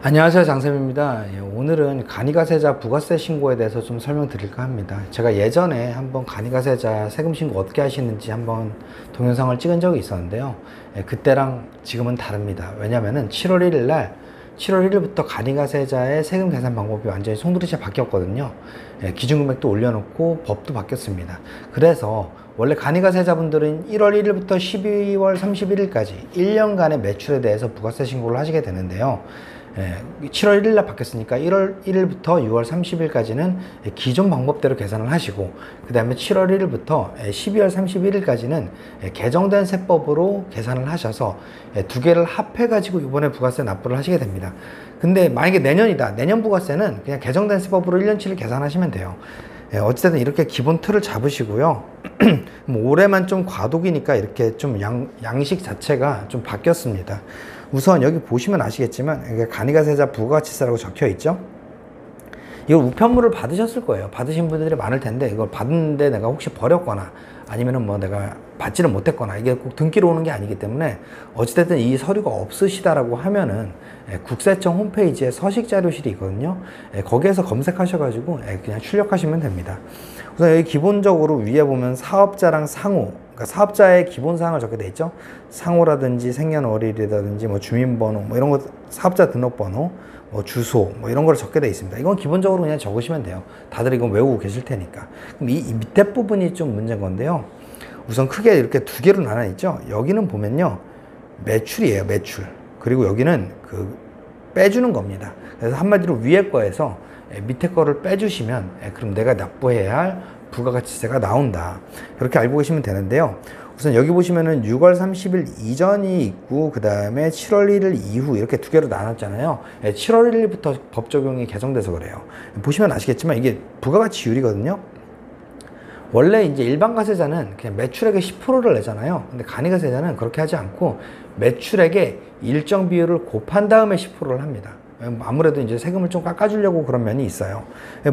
안녕하세요, 장쌤입니다. 오늘은 간이가세자 부가세 신고에 대해서 좀 설명드릴까 합니다. 제가 예전에 한번 간이가세자 세금 신고 어떻게 하시는지 한번 동영상을 찍은 적이 있었는데요. 그때랑 지금은 다릅니다. 왜냐면은 7월 1일 날 7월 1일부터 간이가세자의 세금 계산 방법이 완전히 송두리째 바뀌었거든요. 기준금액도 올려놓고 법도 바뀌었습니다. 그래서 원래 간이가세자분들은 1월 1일부터 12월 31일까지 1년간의 매출에 대해서 부가세 신고를 하시게 되는데요. 7월 1일 날 바뀌었으니까 1월 1일부터 6월 30일까지는 기존 방법대로 계산을 하시고, 그 다음에 7월 1일부터 12월 31일까지는 개정된 세법으로 계산을 하셔서 두 개를 합해가지고 이번에 부가세 납부를 하시게 됩니다. 근데 만약에 내년이다. 내년 부가세는 그냥 개정된 세법으로 1년치를 계산하시면 돼요. 어찌됐든 이렇게 기본 틀을 잡으시고요. 올해만 좀 과도기니까 이렇게 좀 양식 자체가 좀 바뀌었습니다. 우선 여기 보시면 아시겠지만 간이가세자 부가가치세라고 적혀 있죠. 이걸 우편물을 받으셨을 거예요. 받으신 분들이 많을 텐데, 이걸 받는데 내가 혹시 버렸거나 아니면은 뭐 내가 받지를 못했거나, 이게 꼭 등기로 오는 게 아니기 때문에 어찌됐든 이 서류가 없으시다라고 하면은 국세청 홈페이지에 서식자료실이 있거든요. 거기에서 검색하셔가지고 그냥 출력하시면 됩니다. 우선 여기 기본적으로 위에 보면 사업자랑 상호, 그러니까 사업자의 기본사항을 적게 돼 있죠. 상호라든지 생년월일이라든지 뭐 주민번호, 뭐 이런 거, 사업자 등록번호, 뭐 주소, 뭐 이런 걸 적게 돼 있습니다. 이건 기본적으로 그냥 적으시면 돼요. 다들 이건 외우고 계실 테니까. 그럼 이 밑에 부분이 좀 문제인 건데요. 우선 크게 이렇게 두 개로 나눠 있죠. 여기는 보면요, 매출이에요, 매출. 그리고 여기는 그 빼주는 겁니다. 그래서 한마디로 위에 거에서 밑에 거를 빼주시면 그럼 내가 납부해야 할 부가가치세가 나온다. 이렇게 알고 계시면 되는데요. 우선 여기 보시면은 6월 30일 이전이 있고, 그 다음에 7월 1일 이후, 이렇게 두 개로 나눴잖아요. 7월 1일부터 법 적용이 개정돼서 그래요. 보시면 아시겠지만 이게 부가가치율이거든요. 원래 이제 일반 가세자는 그냥 매출액의 10%를 내잖아요. 근데 간이가세자는 그렇게 하지 않고 매출액의 일정 비율을 곱한 다음에 10%를 합니다. 아무래도 이제 세금을 좀 깎아주려고 그런 면이 있어요.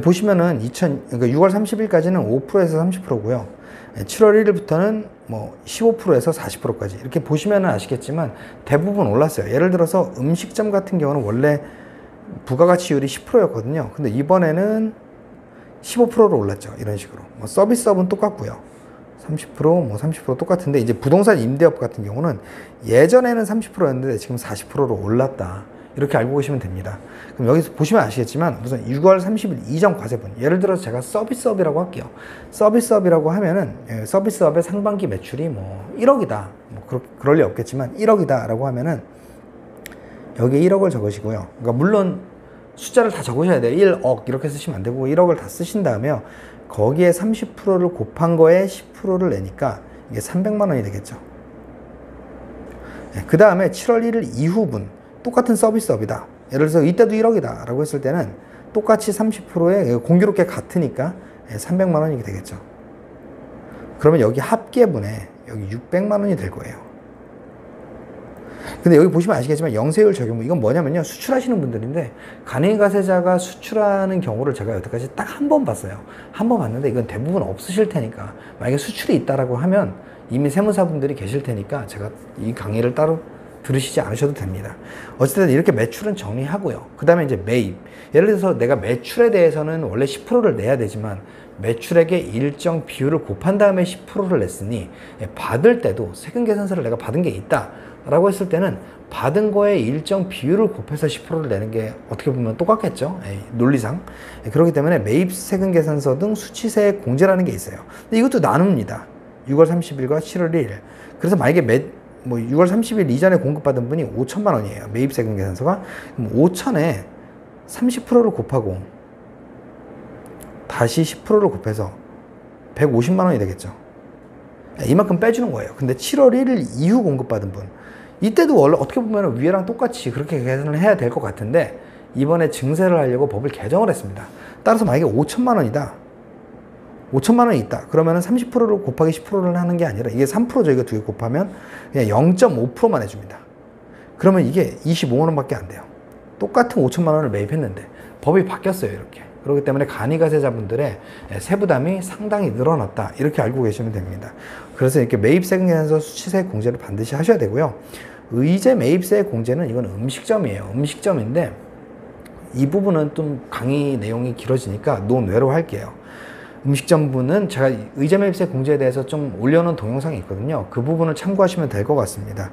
보시면은 그러니까 6월 30일까지는 5%에서 30%고요. 7월 1일부터는 뭐 15%에서 40%까지 이렇게 보시면은 아시겠지만 대부분 올랐어요. 예를 들어서 음식점 같은 경우는 원래 부가가치율이 10%였거든요. 근데 이번에는 15%로 올랐죠. 이런 식으로. 뭐 서비스업은 똑같고요. 30%, 뭐 30% 똑같은데, 이제 부동산 임대업 같은 경우는 예전에는 30%였는데 지금 40%로 올랐다. 이렇게 알고 계시면 됩니다. 그럼 여기서 보시면 아시겠지만 우선 6월 30일 이전 과세분, 예를 들어서 제가 서비스업이라고 할게요. 서비스업이라고 하면은 서비스업의 상반기 매출이 뭐 1억이다. 뭐 그럴 리 없겠지만 1억이다 라고 하면은 여기에 1억을 적으시고요. 그러니까 물론 숫자를 다 적으셔야 돼요. 1억 이렇게 쓰시면 안 되고 1억을 다 쓰신 다음에요. 거기에 30%를 곱한 거에 10%를 내니까 이게 300만 원이 되겠죠. 그 다음에 7월 1일 이후분, 똑같은 서비스업이다. 예를 들어서 이때도 1억이다 라고 했을 때는 똑같이 30%에 공교롭게 같으니까 300만 원이 되겠죠. 그러면 여기 합계분에 여기 600만 원이 될 거예요. 근데 여기 보시면 아시겠지만 영세율 적용, 이건 뭐냐면요, 수출하시는 분들인데 간이가세자가 수출하는 경우를 제가 여태까지 딱 한 번 봤어요. 한 번 봤는데 이건 대부분 없으실 테니까, 만약에 수출이 있다라고 하면 이미 세무사분들이 계실 테니까 제가 이 강의를 따로 들으시지 않으셔도 됩니다. 어쨌든 이렇게 매출은 정리하고요. 그 다음에 이제 매입. 예를 들어서 내가 매출에 대해서는 원래 10%를 내야 되지만 매출액의 일정 비율을 곱한 다음에 10%를 냈으니 받을 때도 세금 계산서를 내가 받은 게 있다 라고 했을 때는 받은 거에 일정 비율을 곱해서 10%를 내는 게 어떻게 보면 똑같겠죠. 논리상. 그렇기 때문에 매입 세금 계산서 등 수치세 공제라는 게 있어요. 근데 이것도 나눕니다. 6월 30일과 7월 1일. 그래서 만약에 6월 30일 이전에 공급받은 분이 5천만 원이에요. 매입 세금 계산서가. 그럼 5천에 30%를 곱하고 다시 10%를 곱해서 150만 원이 되겠죠. 이만큼 빼주는 거예요. 근데 7월 1일 이후 공급받은 분, 이때도 원래 어떻게 보면 위에랑 똑같이 그렇게 계산을 해야 될 것 같은데 이번에 증세를 하려고 법을 개정을 했습니다. 따라서 만약에 5천만 원이다. 5천만 원이 있다. 그러면은 30%를 곱하기 10%를 하는 게 아니라, 이게 3%죠. 이거 두 개 곱하면 그냥 0.5%만 해줍니다. 그러면 이게 25만 원밖에 안 돼요. 똑같은 5천만 원을 매입했는데 법이 바뀌었어요. 이렇게. 그렇기 때문에 간이가세자분들의 세부담이 상당히 늘어났다. 이렇게 알고 계시면 됩니다. 그래서 이렇게 매입세금 계산서 수치세 공제를 반드시 하셔야 되고요. 의제 매입세 공제는 이건 음식점이에요. 음식점인데 이 부분은 좀 강의 내용이 길어지니까 논외로 할게요. 음식점부는 제가 의제 매입세 공제에 대해서 좀 올려놓은 동영상이 있거든요. 그 부분을 참고하시면 될 것 같습니다.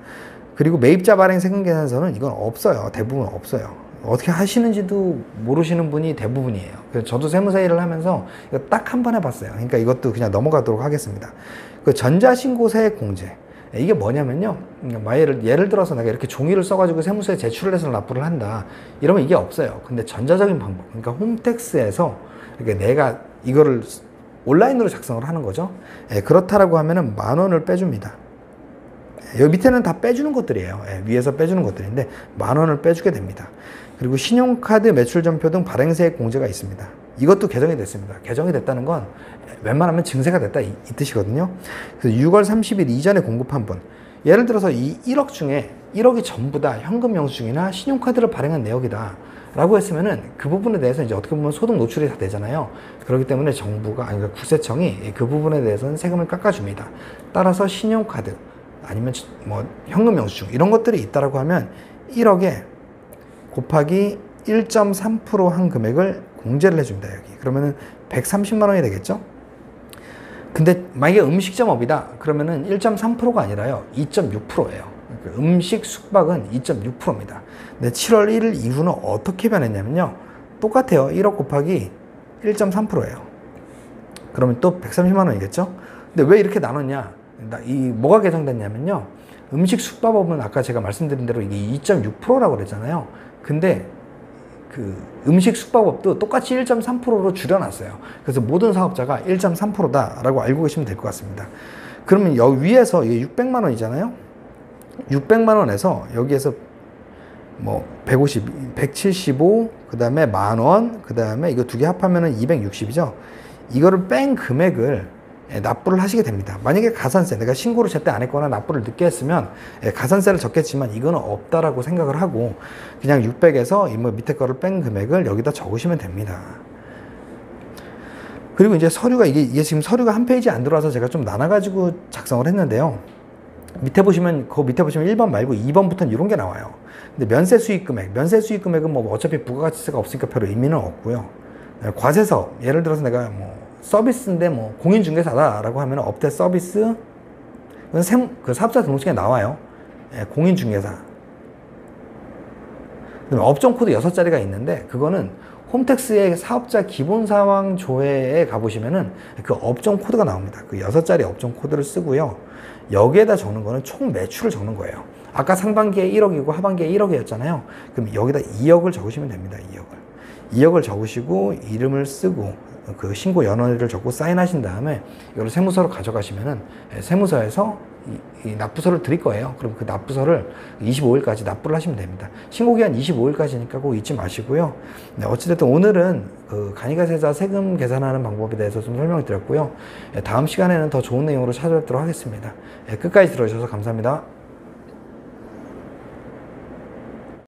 그리고 매입자 발행 세금 계산서는 이건 없어요. 대부분 없어요. 어떻게 하시는지도 모르시는 분이 대부분이에요. 그래서 저도 세무사 일을 하면서 이거 딱 한 번 해봤어요. 그러니까 이것도 그냥 넘어가도록 하겠습니다. 그 전자신고세액 공제. 이게 뭐냐면요. 예를 들어서 내가 이렇게 종이를 써가지고 세무서에 제출을 해서 납부를 한다. 이러면 이게 없어요. 근데 전자적인 방법. 그러니까 홈택스에서 그러니까 내가 이거를 온라인으로 작성을 하는 거죠. 그렇다라고 하면은 10,000원을 빼줍니다. 여기 밑에는 다 빼주는 것들이에요. 위에서 빼주는 것들인데 10,000원을 빼주게 됩니다. 그리고 신용카드 매출전표 등 발행세액 공제가 있습니다. 이것도 개정이 됐습니다. 개정이 됐다는 건 웬만하면 증세가 됐다 이 뜻이거든요. 그래서 6월 30일 이전에 공급한 분, 예를 들어서 이 1억 중에 1억이 전부 다 현금 영수증이나 신용카드를 발행한 내역이다 라고 했으면은 그 부분에 대해서 이제 어떻게 보면 소득 노출이 다 되잖아요. 그렇기 때문에 정부가, 아니 국세청이 그 부분에 대해서는 세금을 깎아줍니다. 따라서 신용카드 아니면 뭐 현금 영수증 이런 것들이 있다라고 하면 1억에 곱하기 1.3% 한 금액을 공제를 해줍니다. 여기 그러면은 130만 원이 되겠죠. 근데 만약에 음식점업이다 그러면은 1.3%가 아니라요 2.6%예요. 음식 숙박은 2.6%입니다. 근데 7월 1일 이후는 어떻게 변했냐면요, 똑같아요. 1억 곱하기 1.3%예요. 그러면 또 130만 원이겠죠. 근데 왜 이렇게 나눴냐, 뭐가 개정됐냐면요, 음식 숙박업은 아까 제가 말씀드린 대로 이게 2.6%라고 그랬잖아요. 근데 그 음식 숙박업도 똑같이 1.3%로 줄여놨어요. 그래서 모든 사업자가 1.3%다라고 알고 계시면 될 것 같습니다. 그러면 여기 위에서 이게 600만 원이잖아요. 600만 원에서 여기에서 뭐 150, 175, 그 다음에 10,000원, 그 다음에 이거 두 개 합하면은 260이죠. 이거를 뺀 금액을 납부를 하시게 됩니다. 만약에 가산세, 내가 신고를 제때 안 했거나 납부를 늦게 했으면 가산세를 적겠지만 이거는 없다라고 생각을 하고 그냥 600에서 이 밑에 거를 뺀 금액을 여기다 적으시면 됩니다. 그리고 이제 서류가 이게 지금 서류가 한 페이지 안 들어와서 제가 좀 나눠가지고 작성을 했는데요. 밑에 보시면 1번 말고 2번부터는 이런 게 나와요. 근데 면세 수익 금액은 뭐 어차피 부가가치세가 없으니까 별로 의미는 없고요. 과세서, 예를 들어서 내가 뭐 서비스인데 뭐 공인중개사다라고 하면 업대 서비스, 그 사업자 등록증에 나와요. 공인중개사. 그다음에 업종 코드 6자리가 있는데 그거는 홈택스의 사업자 기본사항 조회에 가보시면은 그 업종 코드가 나옵니다. 그 6자리 업종 코드를 쓰고요. 여기에다 적는 거는 총 매출을 적는 거예요. 아까 상반기에 1억이고 하반기에 1억이었잖아요. 그럼 여기다 2억을 적으시면 됩니다. 2억을 적으시고 이름을 쓰고 그 신고 연원일을 적고 사인하신 다음에 이걸 세무서로 가져가시면은 세무서에서 이 납부서를 드릴 거예요. 그럼 그 납부서를 25일까지 납부를 하시면 됩니다. 신고기한 25일까지니까 꼭 잊지 마시고요. 네, 어찌됐든 오늘은 그 간이가세자 세금 계산하는 방법에 대해서 좀 설명을 드렸고요. 다음 시간에는 더 좋은 내용으로 찾아뵙도록 하겠습니다. 끝까지 들어주셔서 감사합니다.